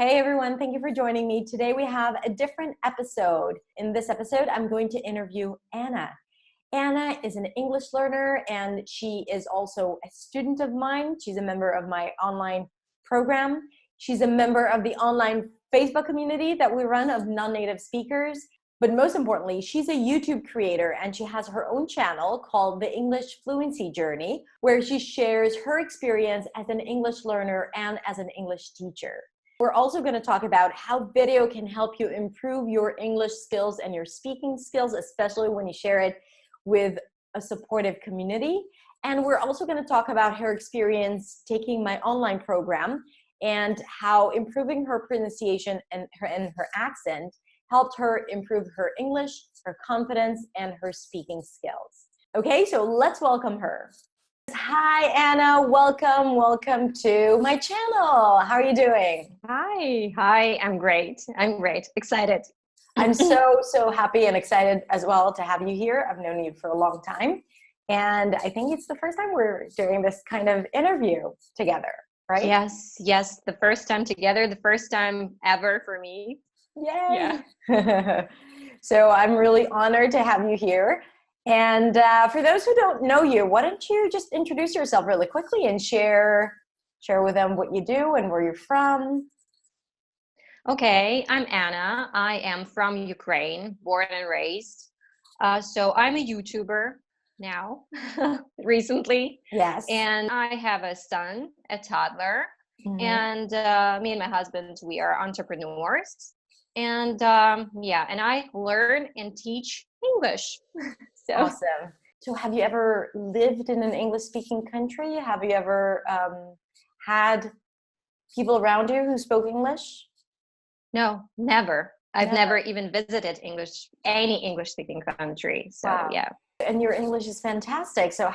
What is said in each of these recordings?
Hey everyone, thank you for joining me. Today we have a different episode. In this episode, I'm going to interview Anna. Anna is an English learner and she is also a student of mine. She's a member of my online program. She's a member of the online Facebook community that we run of non-native speakers. But most importantly, she's a YouTube creator and she has her own channel called the English Fluency Journey, where she shares her experience as an English learner and as an English teacher. We're also going to talk about how video can help you improve your English skills and your speaking skills, especially when you share it with a supportive community. And we're also going to talk about her experience taking my online program and how improving her pronunciation and her accent helped her improve her English, her confidence, and her speaking skills. Okay, so let's welcome her. Hi, Anna. Welcome to my channel. How are you doing? Hi. I'm great. Excited. I'm so happy and excited as well to have you here. I've known you for a long time. And I think it's the first time we're doing this kind of interview together, right? Yes. The first time together, the first time ever for me. Yay! Yeah. So I'm really honored to have you here. And for those who don't know you, why don't you just introduce yourself really quickly and share with them what you do and where you're from. Okay, I'm Anna. I am from Ukraine, born and raised. So I'm a YouTuber now, recently. Yes. And I have a son, a toddler. Mm-hmm. And me and my husband, we are entrepreneurs. And and I learn and teach English. So. Awesome. So have you ever lived in an English-speaking country? Have you ever had people around you who spoke English? No, never. I've never even visited any English-speaking country. So, wow. Yeah. And your English is fantastic. So what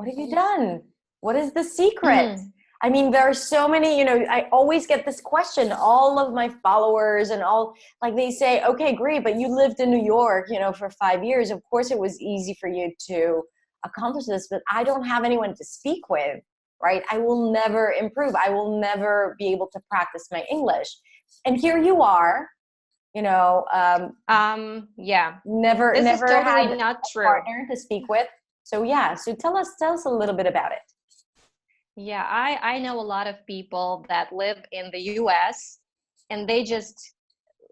have you done? What is the secret? I mean, there are so many, I always get this question, all of my followers and all, like they say, okay, great, but you lived in New York, for 5 years. Of course, it was easy for you to accomplish this, but I don't have anyone to speak with, right? I will never improve. I will never be able to practice my English. And here you are, Yeah. never Totally had not a true. partner to speak with. So yeah, so tell us a little bit about it. Yeah, I know a lot of people that live in the US and they just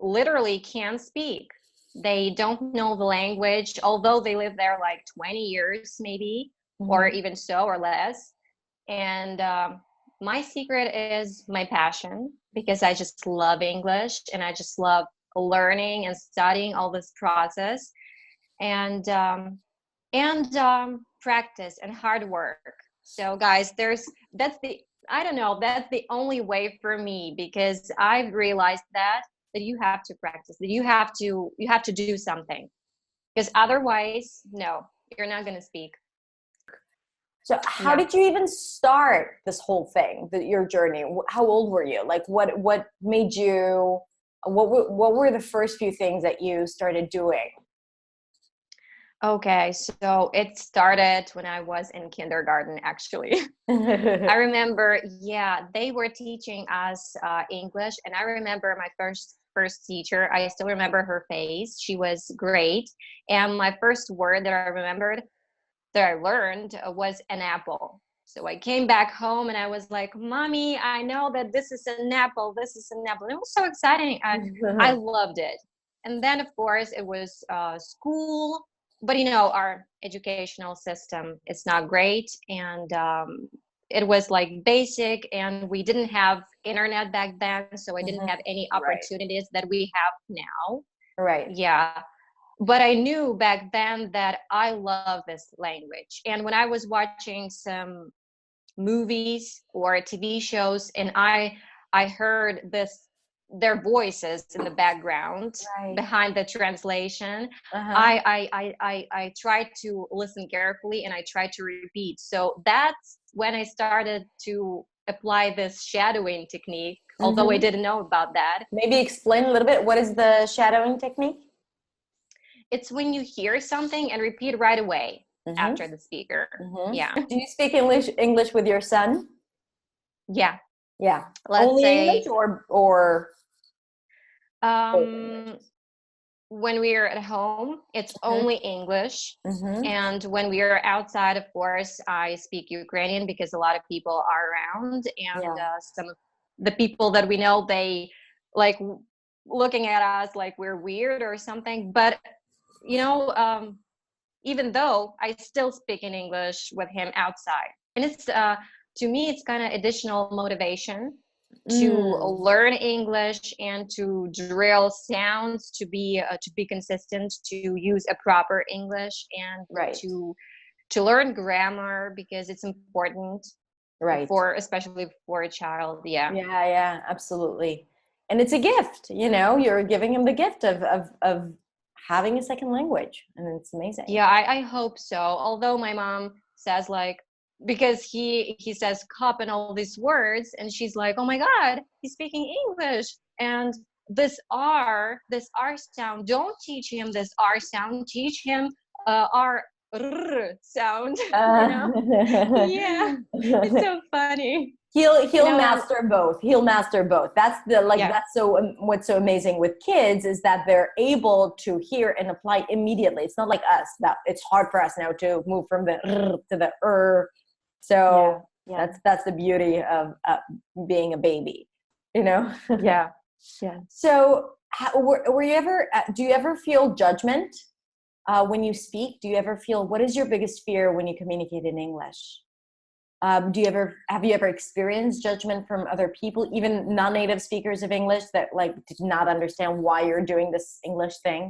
literally can't speak. They don't know the language, although they live there like 20 years maybe, or even so or less. And my secret is my passion, because I just love English and I just love learning and studying all this process, and practice and hard work. So guys, that's the only way for me, because I've realized that you have to practice, that you have to do something, because otherwise, no, you're not going to speak. So how did you even start this whole thing, your journey? How old were you? Like what made you, what were the first few things that you started doing? Okay, so it started when I was in kindergarten, actually. I remember, they were teaching us English, and I remember my first teacher. I still remember her face. She was great. And my first word that I learned was an apple. So I came back home and I was like, Mommy, I know that this is an apple. This is an apple. And it was so exciting. I loved it. And then, of course, it was school. But, our educational system is not great. And it was like basic, and we didn't have internet back then. So I didn't have any opportunities that we have now. Right. Yeah. But I knew back then that I love this language. And when I was watching some movies or TV shows, and I heard their voices in the background behind the translation, I tried to listen carefully and I tried to repeat. So that's when I started to apply this shadowing technique, although I didn't know about that. Maybe explain a little bit, what is the shadowing technique? It's when you hear something and repeat right away after the speaker. Yeah. Do you speak English with your son? Yeah. Yeah. Let's Only English say or both um, languages? when we are at home, it's only English. Mm-hmm. And when we are outside, of course, I speak Ukrainian because a lot of people are around. And Yeah. some of the people that we know, they like looking at us like we're weird or something. But, you know, even though I still speak in English with him outside. And it's, to me, it's kind of additional motivation to Mm, learn English and to drill sounds to be consistent, to use a proper English, and right. to learn grammar because it's important Right. for especially for a child. Yeah. Yeah, yeah, absolutely. And it's a gift, you're giving him the gift of having a second language, and it's amazing. Yeah, I hope so. Although my mom says like because he says cup and all these words and she's like, "Oh my god, he's speaking English." And this R sound, don't teach him this R sound, teach him R sound, you Uh, know? Yeah. It's so funny. he'll And master both. He'll master both. That's the like yeah. that's so what's so amazing with kids is that they're able to hear and apply immediately. It's not like us that it's hard for us now to move from the to the Yeah. So Yeah. that's the beauty of being a baby, you know. Yeah. Yeah. So were you ever do you ever feel judgment when you speak? Do you ever feel what is your biggest fear when you communicate in English? Have you ever experienced judgment from other people, even non-native speakers of English that like did not understand why you're doing this English thing?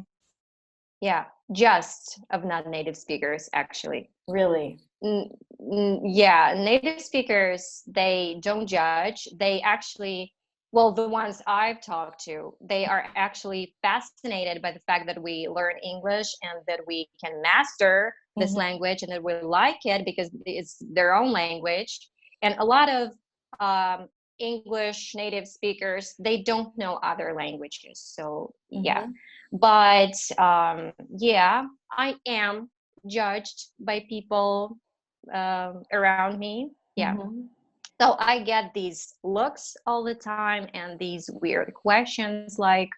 Yeah. Just of non-native speakers actually. Really? Yeah, native speakers, they don't judge. They actually, well, the ones I've talked to, they are actually fascinated by the fact that we learn English and that we can master this Hmm. language and that we like it because it's their own language. And a lot of English native speakers, they don't know other languages. So, yeah. Hmm. But yeah, I am judged by people around me. Yeah. Hmm. So I get these looks all the time and these weird questions like,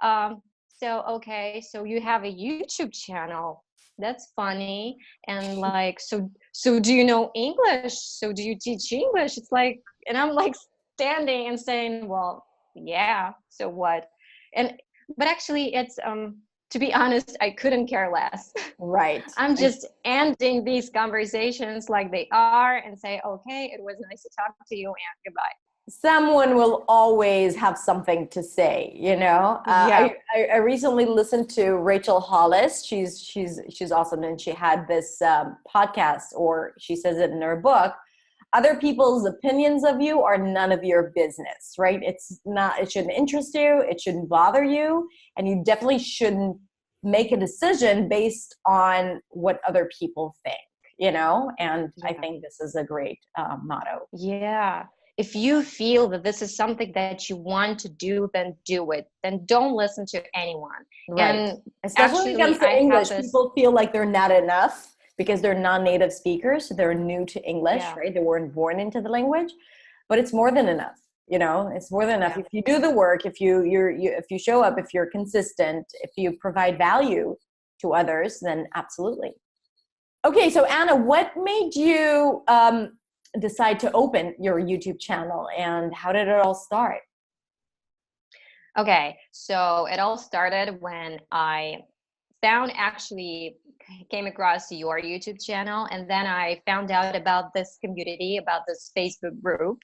so okay, so you have a YouTube channel. That's funny. And like, so do you know English? So do you teach English? It's like, and I'm like standing and saying, well, yeah, so what? And but actually it's to be honest, I couldn't care less. Right. I'm just ending these conversations like they are and say, okay, it was nice to talk to you and goodbye. Someone will always have something to say. Yeah. I recently listened to Rachel Hollis. She's awesome, and she had this podcast, or she says it in her book. Other people's opinions of you are none of your business, right? It's not. It shouldn't interest you. It shouldn't bother you, and you definitely shouldn't make a decision based on what other people think. And I Yeah. think this is a great motto. Yeah. If you feel that this is something that you want to do, then do it. Then don't listen to anyone. Right. And Especially when it actually, comes to I have English, this, people feel like they're not enough because they're non-native speakers. So they're new to English, yeah, right? They weren't born into the language, but it's more than enough. It's more than enough. yeah. If you do the work, if you show up, if you're consistent, if you provide value to others, then absolutely. Okay. So Anna, what made you decide to open your YouTube channel, and how did it all start? Okay. So it all started when I found actually came across your YouTube channel, and then I found out about this community, about this Facebook group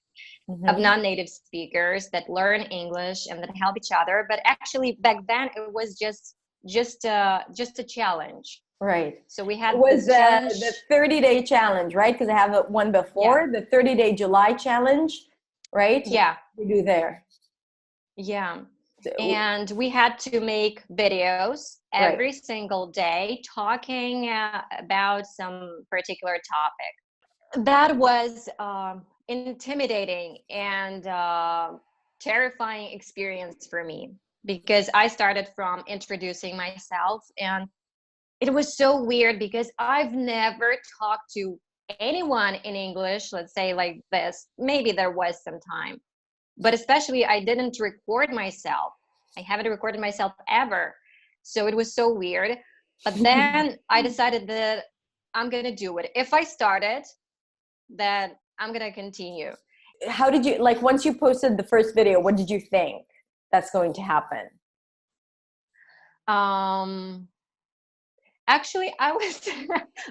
of Mm-hmm. non-native speakers that learn English and that help each other. But actually, back then it was just a challenge. Right. So we It had was this the challenge. 30-day challenge, right? Because I have one Yeah, before, the 30-day July challenge, right? yeah, We do there. yeah. So, And we had to make videos right. every single day talking about some particular topic. That was intimidating and terrifying experience for me because I started from introducing myself, and it was so weird because I've never talked to anyone in English, let's say like this, maybe there was some time, but especially I didn't record myself. I haven't recorded myself ever. So it was so weird. But then I decided that I'm going to do it. If I started, then I'm going to continue. How did you, like, once you posted the first video, what did you think that's going to happen? Actually, I was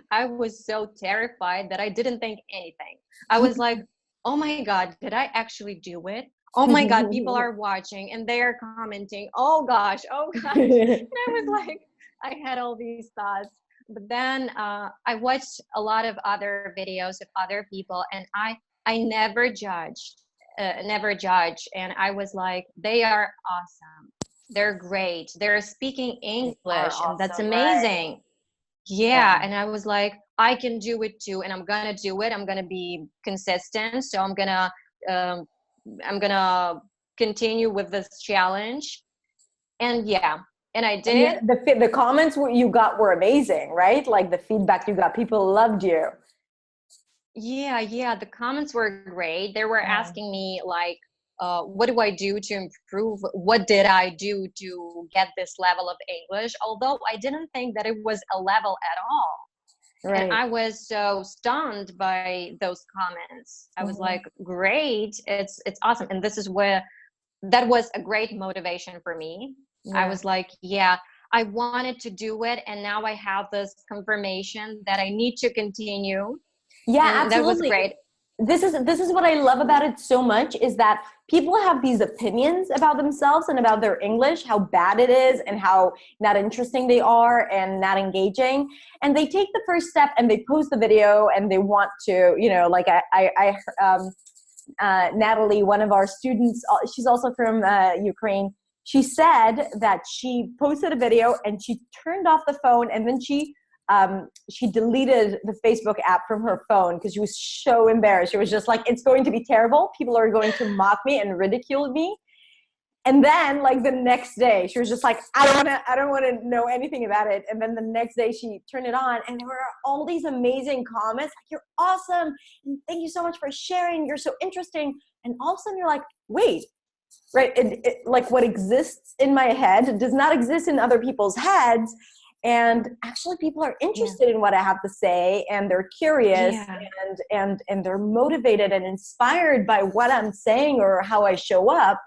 I was so terrified that I didn't think anything. I was like, oh my God, did I actually do it? Oh my God, people are watching and they are commenting. Oh gosh, oh gosh. And I was like, I had all these thoughts. But then I watched a lot of other videos of other people, and I never judged, never judge. And I was like, they are awesome. They're great. They're speaking English, awesome, and that's right? amazing. Yeah. And I was like, I can do it too, and I'm gonna do it. I'm gonna be consistent. So I'm gonna continue with this challenge. And yeah, and I did. And the comments you got were amazing, right? Like the feedback you got, people loved you. Yeah, the comments were great. They were asking me like, what do I do to improve? What did I do to get this level of English? Although I didn't think that it was a level at all. Right. And I was so stunned by those comments. I was like, great, it's awesome. And this is where that was a great motivation for me. I was like, yeah, I wanted to do it, and now I have this confirmation that I need to continue. Yeah, and absolutely. That was great. This is what I love about it so much, is that people have these opinions about themselves and about their English, how bad it is and how not interesting they are and not engaging. And they take the first step and they post the video and they want to, you know, like Natalie, one of our students, she's also from Ukraine. She said that she posted a video and she turned off the phone, and then she deleted the Facebook app from her phone because she was so embarrassed. She was just like, it's going to be terrible. People are going to mock me and ridicule me. And then like the next day, she was just like, I don't want to know anything about it. And then the next day she turned it on and there were all these amazing comments. Like, you're awesome. And thank you so much for sharing. You're so interesting. And all of a sudden you're like, wait, right? Like what exists in my head does not exist in other people's heads. And actually people are interested in what I have to say, and they're curious and they're motivated and inspired by what I'm saying or how I show up.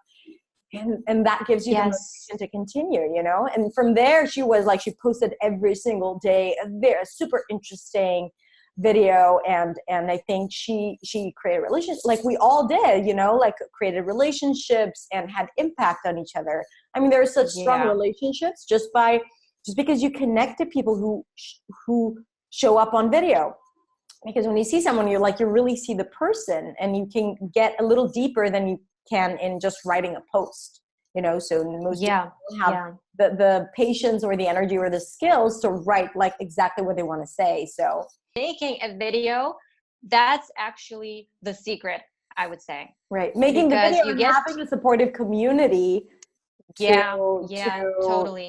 And that gives you the motivation to continue, you know? And from there, she posted every single day a very super interesting video. And I think she created relationships like we all did, you know, like created relationships and had impact on each other. I mean, there are such strong relationships just because you connect to people who show up on video. Because when you see someone, you really see the person, and you can get a little deeper than you can in just writing a post, you know. So most people have the patience or the energy or the skills to write like exactly what they want to say. So making a video, that's actually the secret, I would say. Right. Making the video and having a supportive community to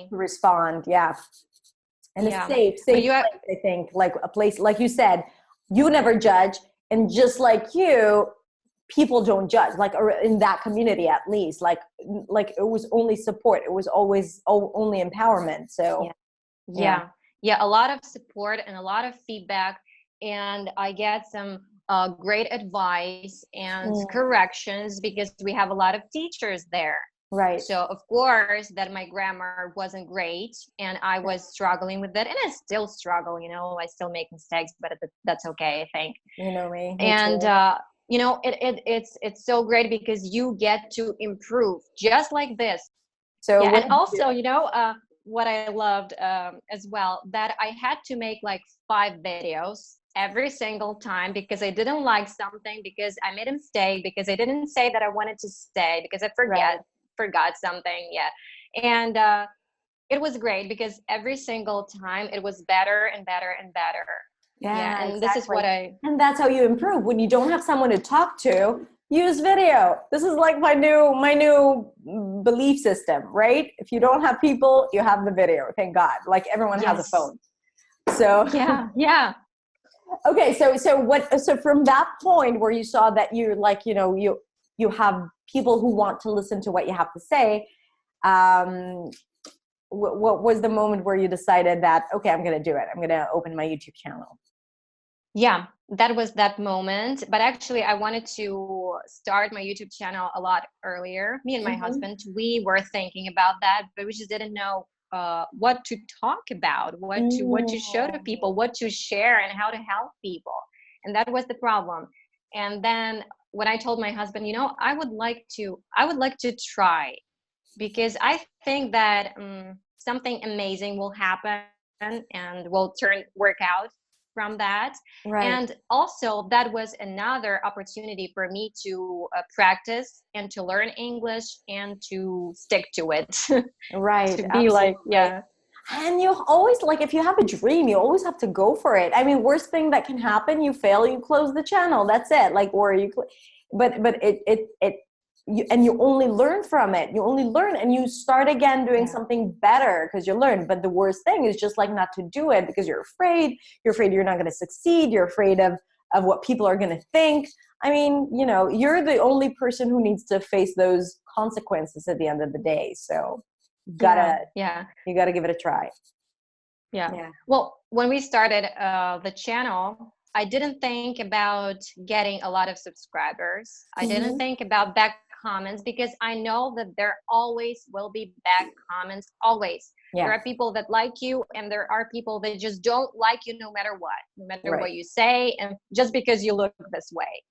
respond. And a safe place, I think, like a place, like you said, you never judge. And just like you, people don't judge, like in that community, at least, like it was only support. It was always only empowerment. So a lot of support and a lot of feedback. And I get some great advice and corrections because we have a lot of teachers there. Right. So of course that my grammar wasn't great and I was struggling with it, and I still struggle, you know, I still make mistakes, but that's okay, I think. You know me. And you know, it's so great because you get to improve just like this. So and also, you know, what I loved as well, that I had to make like 5 videos every single time because I didn't like something, because I made a mistake, because I didn't say that I wanted to say, because I forgot something. And it was great because every single time it was better and better and better. And this is what and that's how you improve. When you don't have someone to talk to, use video. This is like my new belief system, right? If you don't have people, you have the video. Thank God. Like everyone has a phone. So Okay, so from that point where you saw that you're like, you have people who want to listen to what you have to say, what was the moment where you decided that, okay, I'm going to do it. I'm going to open my YouTube channel? Yeah, that was that moment. But actually, I wanted to start my YouTube channel a lot earlier. Me and my husband, we were thinking about that, but we just didn't know what to talk about, what to show to people, what to share, and how to help people. And that was the problem. And then when I told my husband, I would like to try, because I think that something amazing will happen and will work out from that. Right. And also that was another opportunity for me to practice and to learn English and to stick to it. Right. To be like, yeah. And you always, like, if you have a dream, you always have to go for it. I mean, worst thing that can happen, you fail, you close the channel. That's it. Like, or but and you only learn from it. You only learn and you start again doing something better because you learn. But the worst thing is just like not to do it because you're afraid. You're afraid you're not going to succeed. You're afraid of what people are going to think. I mean, you're the only person who needs to face those consequences at the end of the day. So you gotta give it a try. Yeah. Well, when we started the channel, I didn't think about getting a lot of subscribers. I didn't think about back comments, because I know that there always will be back comments, always. There are people that like you, and there are people that just don't like you no matter what you say, and just because you look this way.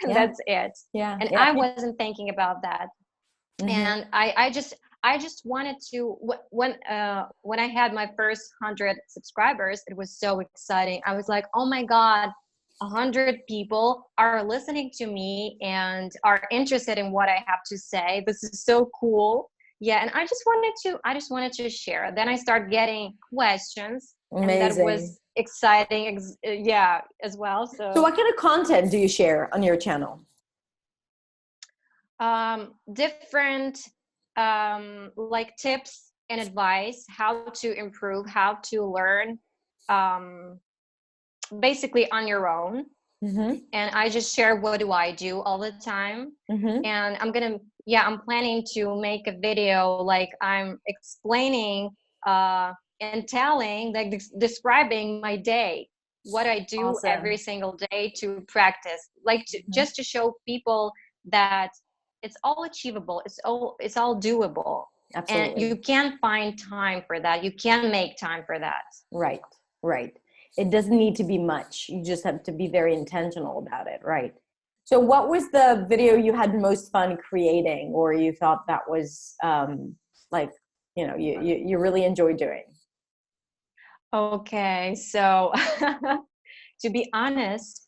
And that's it. And I wasn't thinking about that. And I just wanted to, when I had my first 100 subscribers, it was so exciting. I was like, oh my God, 100 people are listening to me and are interested in what I have to say. This is so cool. Yeah. And I just wanted to share. Then I started getting questions. Amazing. And that was exciting. As well. So what kind of content do you share on your channel? Different like tips and advice, how to improve, how to learn, basically on your own. And I just share what do I do all the time. And I'm planning to make a video, like I'm explaining and telling, like describing my day, what I do every single day to practice, like just to show people that it's all achievable. It's all doable. Absolutely. And you can find time for that. You can make time for that. Right. It doesn't need to be much. You just have to be very intentional about it. Right. So what was the video you had most fun creating, or you thought that was you really enjoyed doing? Okay. So to be honest,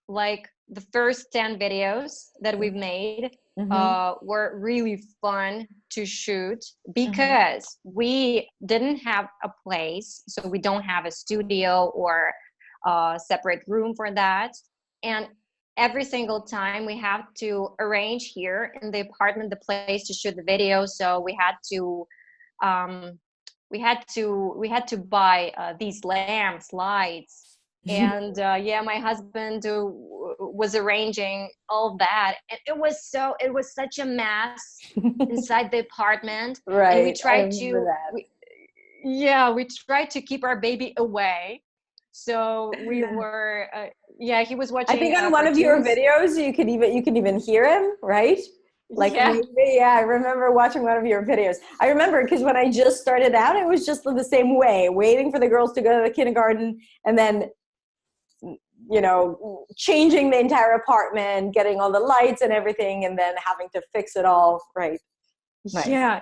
like the first 10 videos that we've made were really fun to shoot, because we didn't have a place, so we don't have a studio or a separate room for that. And every single time we have to arrange here in the apartment the place to shoot the video. So we had to buy these lamps, lights. And my husband was arranging all that, and it was such a mess inside the apartment. Right. And we tried we tried to keep our baby away. So we were he was watching. I think on one of your videos you can even hear him, right? Like, I remember watching one of your videos. I remember because when I just started out, it was just the same way, waiting for the girls to go to the kindergarten, and then changing the entire apartment, getting all the lights and everything, and then having to fix it all. Right. Nice. Yeah.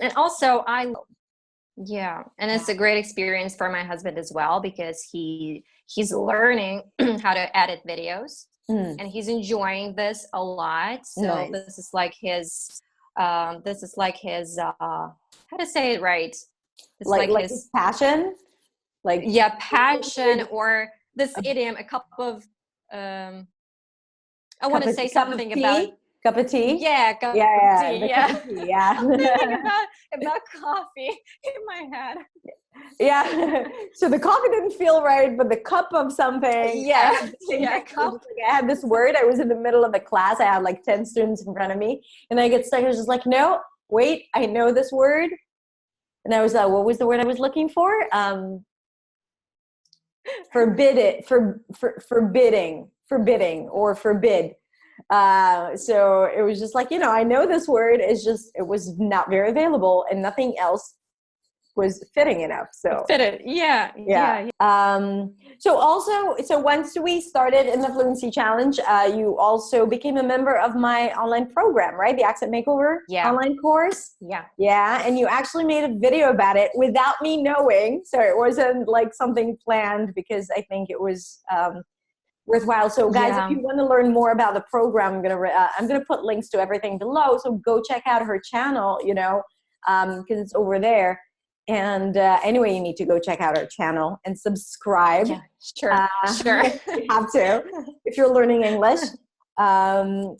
And also and it's a great experience for my husband as well, because he's learning how to edit videos, and he's enjoying this a lot. So nice. This is like his how to say it right? It's like his passion, passion, or this idiom, a cup of I want to say something about Cup of tea? Yeah, cup Yeah, of yeah, tea. the cup Yeah. of tea, yeah. I'm thinking about coffee in my head. Yeah. So the coffee didn't feel right, but the cup of something, I Yeah, had the same yeah, thing. It was cup. just like, I had this word. I was in the middle of a class. I had like 10 students in front of me. And I get stuck. I was just like, no, wait, I know this word. And I was like, what was the word I was looking for? Forbid it, forbidding or forbid. So it was just like, I know this word is just, it was not very available and nothing else was fitting enough. So Fit it. Yeah, yeah. yeah, So once we started in the Fluency Challenge, you also became a member of my online program, right? The Accent Makeover yeah, online course. yeah. Yeah, and you actually made a video about it without me knowing. So it wasn't like something planned because I think it was worthwhile. So guys, if Yeah. you want to learn more about the program, I'm gonna put links to everything below. So go check out her channel, because it's over there. And anyway, you need to go check out our channel and subscribe. Yeah, sure, sure. You have to if you're learning English. So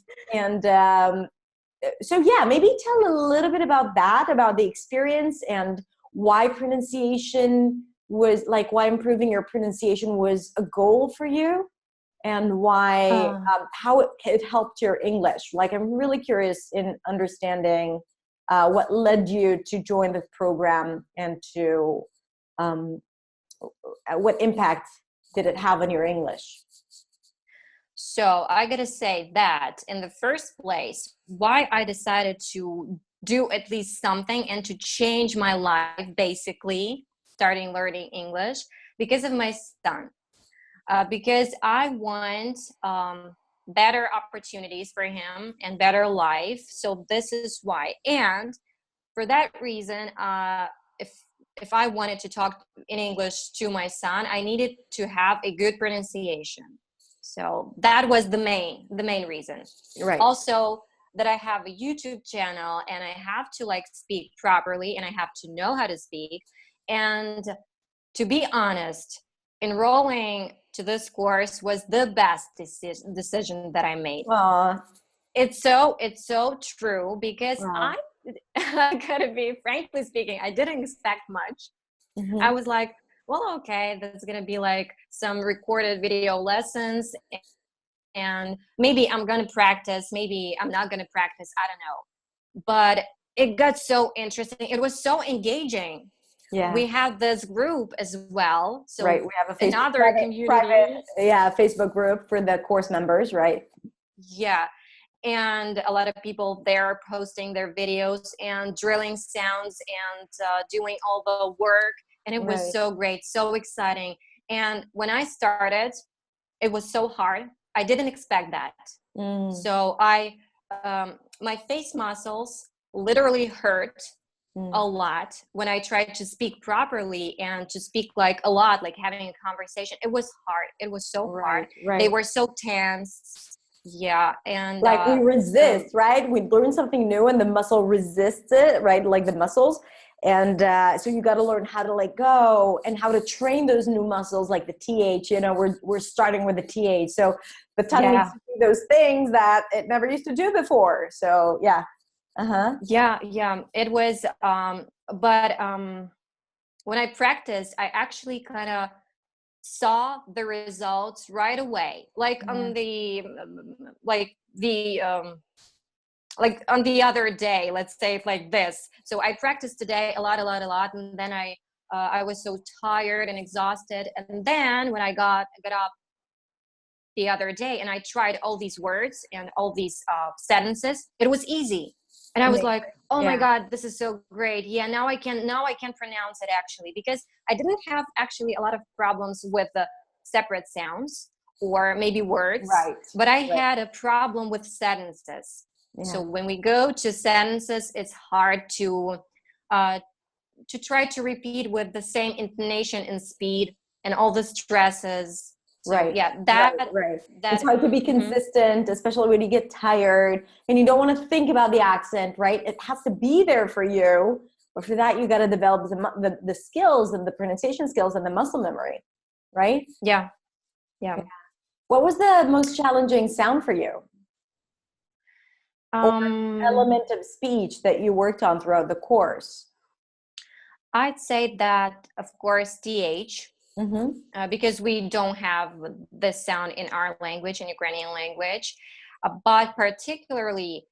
yeah, maybe tell a little bit about that, about the experience and why why improving your pronunciation was a goal for you, and why how it helped your English. Like, I'm really curious in understanding what led you to join the program and to what impact did it have on your English? So I gotta say that in the first place, why I decided to do at least something and to change my life, basically starting learning English, because of my son. Because I want better opportunities for him and better life. So this is why. And for that reason, if I wanted to talk in English to my son, I needed to have a good pronunciation. So that was the main reason. Right. Also, that I have a YouTube channel and I have to like speak properly and I have to know how to speak. And to be honest, enrolling to this course was the best decision that I made. Aw. It's so true because Wow. I gotta be frankly speaking, I didn't expect much. I Mm-hmm. was like, well, okay, there's gonna be like some recorded video lessons and maybe I'm gonna practice, maybe I'm not gonna practice, I don't know. But it got so interesting. It was so engaging. Yeah. We have this group as well. Right. So We have a Facebook another community. Facebook group for the course members, right? Yeah. And a lot of people there posting their videos and drilling sounds and doing all the work. And it was Right. so great, so exciting. And when I started, it was so hard. I didn't expect that. Mm. So my face muscles literally hurt Mm. a lot when I tried to speak properly and to speak like a lot, like having a conversation. It was hard. It was so hard. Right. Right. They were so tense. Yeah. And Like we resist, right? We learn something new and the muscle resists it, right? Like the muscles. And so you got to learn how to let go and how to train those new muscles, like the TH. We're starting with the TH. So the tongue needs to do those things that it never used to do before. So yeah. Yeah. It was, but when I practiced, I actually kind of saw the results right away, like on the other day, let's say it like this. So I practiced today a lot, and then I was so tired and exhausted. And then when I got up the other day and I tried all these words and all these sentences, it was easy. And I was Amazing. like, oh Yeah. my God, this is so great. Yeah, now I can pronounce it actually, because I didn't have actually a lot of problems with the separate sounds or maybe words, Right. but I Right. had a problem with sentences. Yeah. So when we go to sentences, it's hard to try to repeat with the same intonation and speed and all the stresses. So, right. yeah, Right. It's hard to be consistent, especially when you get tired and you don't want to think about the accent, right? It has to be there for you. But for that, you got to develop the skills and the pronunciation skills and the muscle memory, right? Yeah. What was the most challenging sound for you? or Um, element of speech that you worked on throughout the course? I'd say that, of course, th, Mm-hmm. because we don't have this sound in our language, in Ukrainian language, but particularly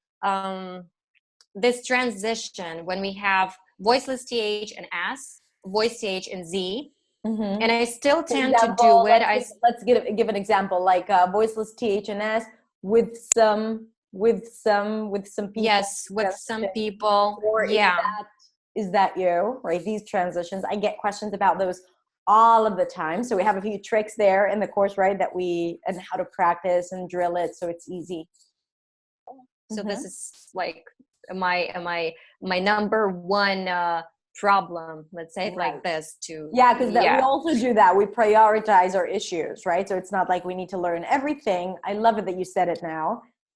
this transition when we have voiceless th and s, voice th and z, Mm-hmm. and I still For tend to example, do it. let's give an example, like voiceless THNS with some people Yes, with some suggestion, people, or yeah. is that you, right? These transitions, I get questions about those all of the time. So we have a few tricks there in the course, right? And how to practice and drill it so it's easy. So Mm-hmm. this is like my number one problem. Let's say it Right. like this. To Yeah, because we yeah, also do that. We prioritize our issues, right? So it's not like we need to learn everything. I love it that you said it now,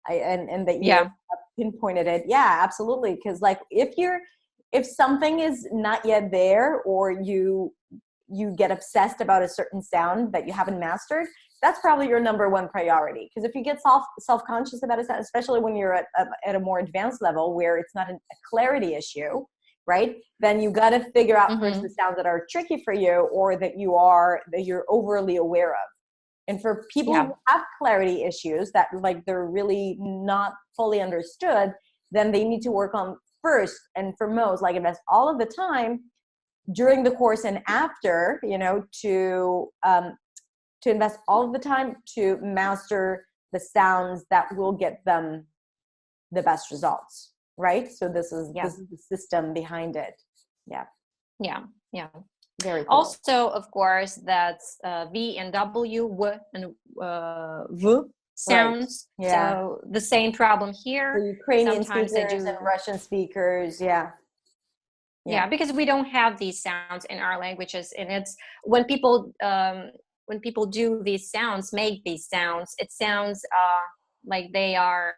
and that you yeah. pinpointed it. Yeah, absolutely. Because like if something is not yet there, or you get obsessed about a certain sound that you haven't mastered, that's probably your number one priority. Because if you get self-conscious about a sound, especially when you're at a more advanced level where it's not a clarity issue, right? Then you got to figure out first the Mm-hmm. sounds that are tricky for you, or that you're overly aware of. And for people Yeah. who have clarity issues that like they're really not fully understood, then they need to work on first and foremost, like invest all of the time during the course and after, to invest all of the time to master the sounds that will get them the best results, right? So this is Yeah. the system behind it. Yeah, Yeah. Yeah. very cool. Also, of course, that's v and w, w and v Right. sounds. Yeah. So the same problem For here. Ukrainian Sometimes they speakers and do. Russian speakers, yeah. Yeah. Yeah, because we don't have these sounds in our languages, and it's when people do these sounds, make these sounds, it sounds like they are.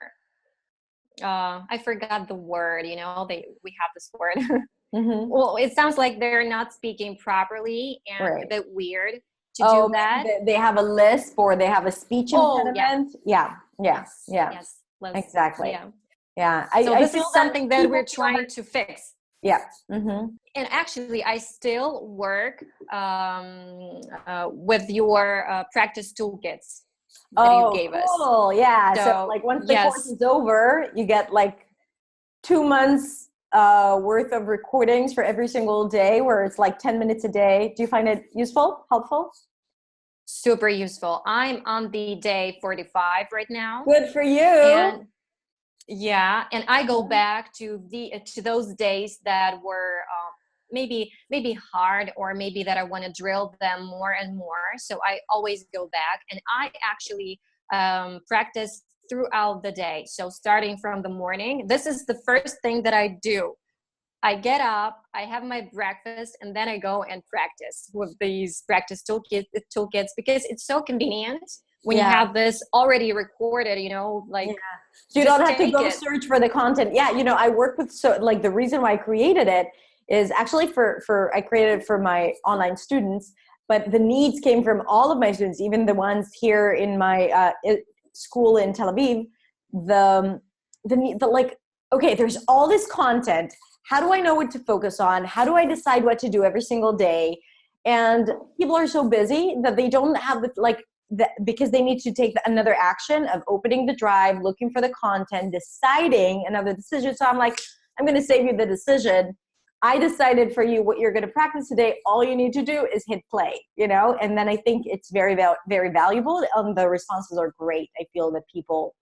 I forgot the word. We have this word. Mm-hmm. Well, it sounds like they're not speaking properly and a Right. bit weird to do Oh, maybe that. they have a lisp, or they have a speech Oh, yeah. impediment. Yeah. Yeah. Yes. Yeah. Yes. Let's. Exactly. Yeah. Yeah. So I this feel is that something that people we're feel that. trying to fix. Yeah. Mm-hmm. And actually, I still work with your practice toolkits that you Oh, gave us. cool. Yeah. So So like once the course yes. is over, you get like 2 months worth of recordings for every single day, where it's like 10 minutes a day. Do you find it useful, helpful? Super useful. I'm on the day 45 right now. Good for you. And yeah, and I go back to those days that were maybe hard, or maybe that I want to drill them more and more. So I always go back, and I actually practice throughout the day. So starting from the morning, this is the first thing that I do. I get up, I have my breakfast, and then I go and practice with these practice toolkits, because it's so convenient when you Yeah. have this already recorded, Yeah. like So you don't just have to take go it. search for the content. Yeah, I work with, so like the reason why I created it is actually for I created it for my online students, but the needs came from all of my students, even the ones here in my school in Tel Aviv. The like, okay, there's all this content. How do I know what to focus on? How do I decide what to do every single day? And people are so busy that they don't have because they need to take another action of opening the drive, looking for the content, deciding another decision. So I'm like, I'm going to save you the decision. I decided for you what you're going to practice today. All you need to do is hit play, and then I think it's very, very valuable. The responses are great. I feel that people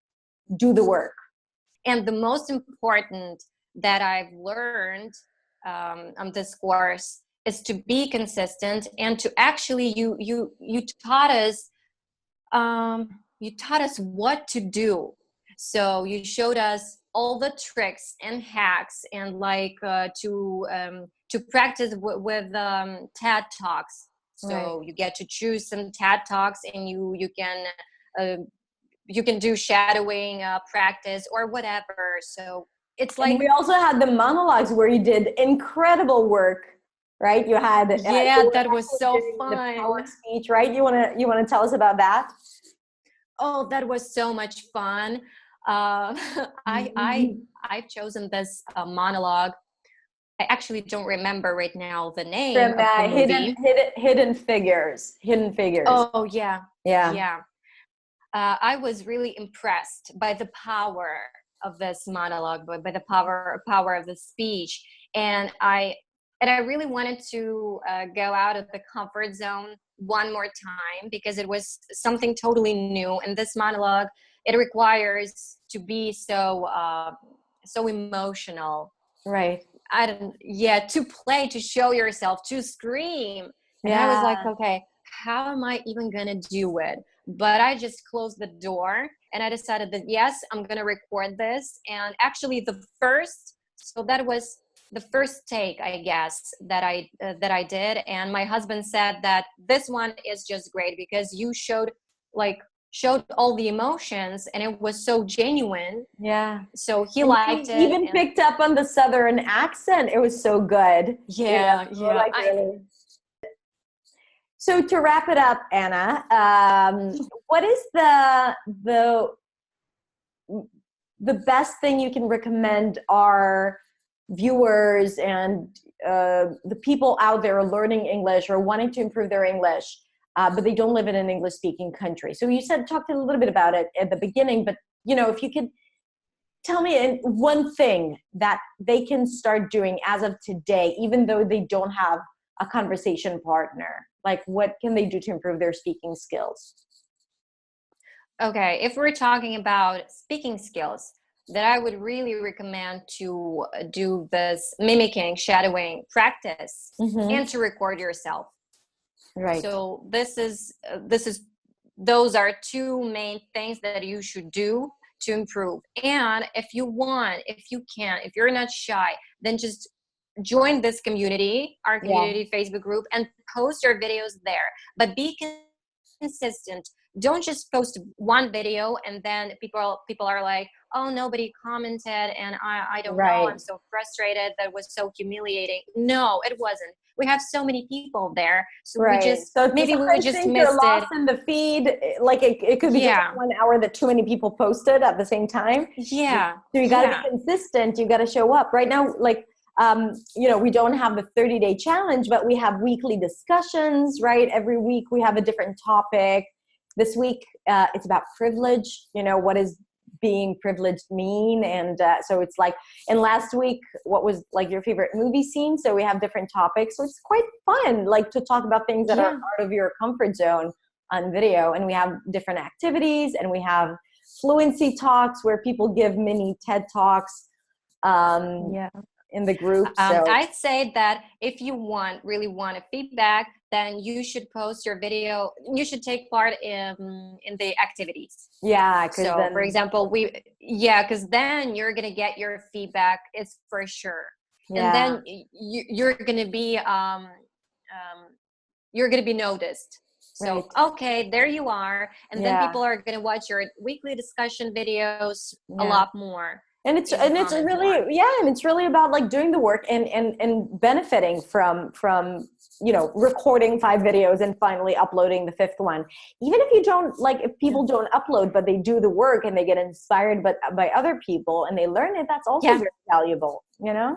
do the work. And the most important that I've learned on this course is to be consistent, and to actually you taught us what to do. So you showed us all the tricks and hacks, and like to practice with TED Talks. Right. So you get to choose some TED Talks, and uh, you can do shadowing practice or whatever. So it's And like, we also had the monologues where you did incredible work, right? You had yeah, you were that was actually so doing the power fun. speech, right? You wanna tell us about that? Oh, that was so much fun. I've chosen this monologue. I actually don't remember right now the name From of the movie. Hidden Figures. Hidden Figures. Oh yeah, Yeah. yeah. I was really impressed by the power of this monologue, by the power of the speech, and I really wanted to go out of the comfort zone one more time because it was something totally new. And this monologue, it requires to be so emotional. Right. To play, to show yourself, to scream. And I was like, Yeah. okay, how am I even gonna do it? But I just closed the door and I decided that yes, I'm gonna record this. And actually that was the first take, I guess, that I did. And my husband said that this one is just great because you showed all the emotions and it was so genuine. Yeah. So he And liked you it. even picked up on the Southern accent. It was so good. Yeah, yeah. Like really. So to wrap it up, Anna, what is the best thing you can recommend our viewers and the people out there learning English or wanting to improve their English, but they don't live in an English-speaking country? So you talked a little bit about it at the beginning, but if you could tell me one thing that they can start doing as of today, even though they don't have a conversation partner, like what can they do to improve their speaking skills? Okay, if we're talking about speaking skills, that I would really recommend to do this mimicking, shadowing practice, and to record yourself. Right. So those are two main things that you should do to improve. And if you can, if you're not shy, then just join this community, our community Facebook group, and post your videos there. But be consistent. Don't just post one video and then people are like, oh, nobody commented and I don't know, I'm so frustrated, that was so humiliating. No, it wasn't. We have so many people there, so we just maybe we just missed you're lost in the feed. Like it could be just 1 hour that too many people posted at the same time. Yeah. So you got to be consistent. You got to show up. Right now, like we don't have the 30-day challenge, but we have weekly discussions, right? Every week we have a different topic. This week, it's about privilege. What does being privileged mean? And so it's like, and last week, what was like your favorite movie scene? So we have different topics. So it's quite fun, like to talk about things that are out of your comfort zone on video. And we have different activities, and we have fluency talks where people give mini TED Talks. In the group. So I'd say that if you really want a feedback, then you should post your video. You should take part in the activities. Yeah. So then, for example, because then you're gonna get your feedback. It's for sure. Yeah. And then you're gonna be noticed. So okay, there you are, and then people are gonna watch your weekly discussion videos a lot more. And it's really about like doing the work and benefiting from recording 5 videos and finally uploading the 5th one. Even if you don't if people don't upload, but they do the work and they get inspired by other people and they learn it, that's also very valuable, I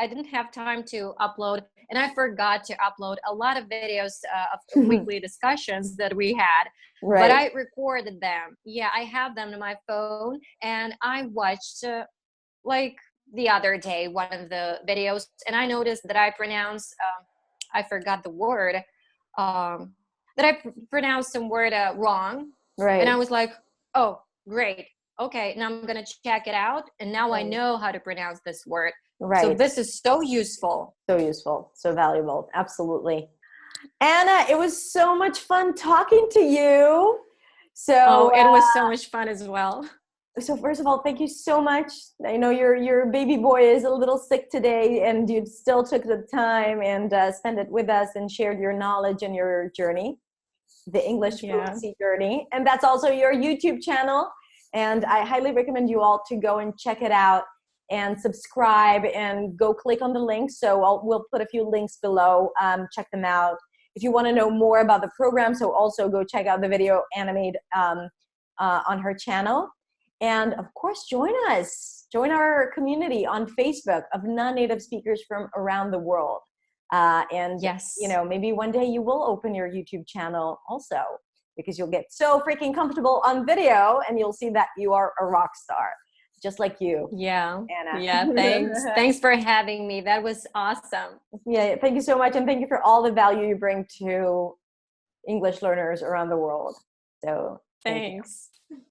didn't have time to upload, and I forgot to upload a lot of videos of weekly discussions that we had. But I recorded them. Yeah, I have them on my phone, and I watched the other day one of the videos, and I noticed that I pronounced I forgot the word that I pronounced some word wrong. And I was like, oh, great. Okay, now I'm going to check it out, and now I know how to pronounce this word. So this is so useful. So useful, so valuable. Absolutely. Anna, it was so much fun talking to you. So it was so much fun as well. So first of all, thank you so much. I know your baby boy is a little sick today, and you still took the time and spent it with us and shared your knowledge and your journey, the English Fluency journey. And that's also your YouTube channel. And I highly recommend you all to go and check it out and subscribe and go click on the links. So we'll put a few links below. Check them out. If you want to know more about the program, so also go check out the video Anna made on her channel. And of course, join us. Join our community on Facebook of non-native speakers from around the world. And Yes, maybe one day you will open your YouTube channel also, because you'll get so freaking comfortable on video and you'll see that you are a rock star, just like you. Yeah. Anna. Yeah. Thanks for having me. That was awesome. Yeah. Thank you so much. And thank you for all the value you bring to English learners around the world. So thanks.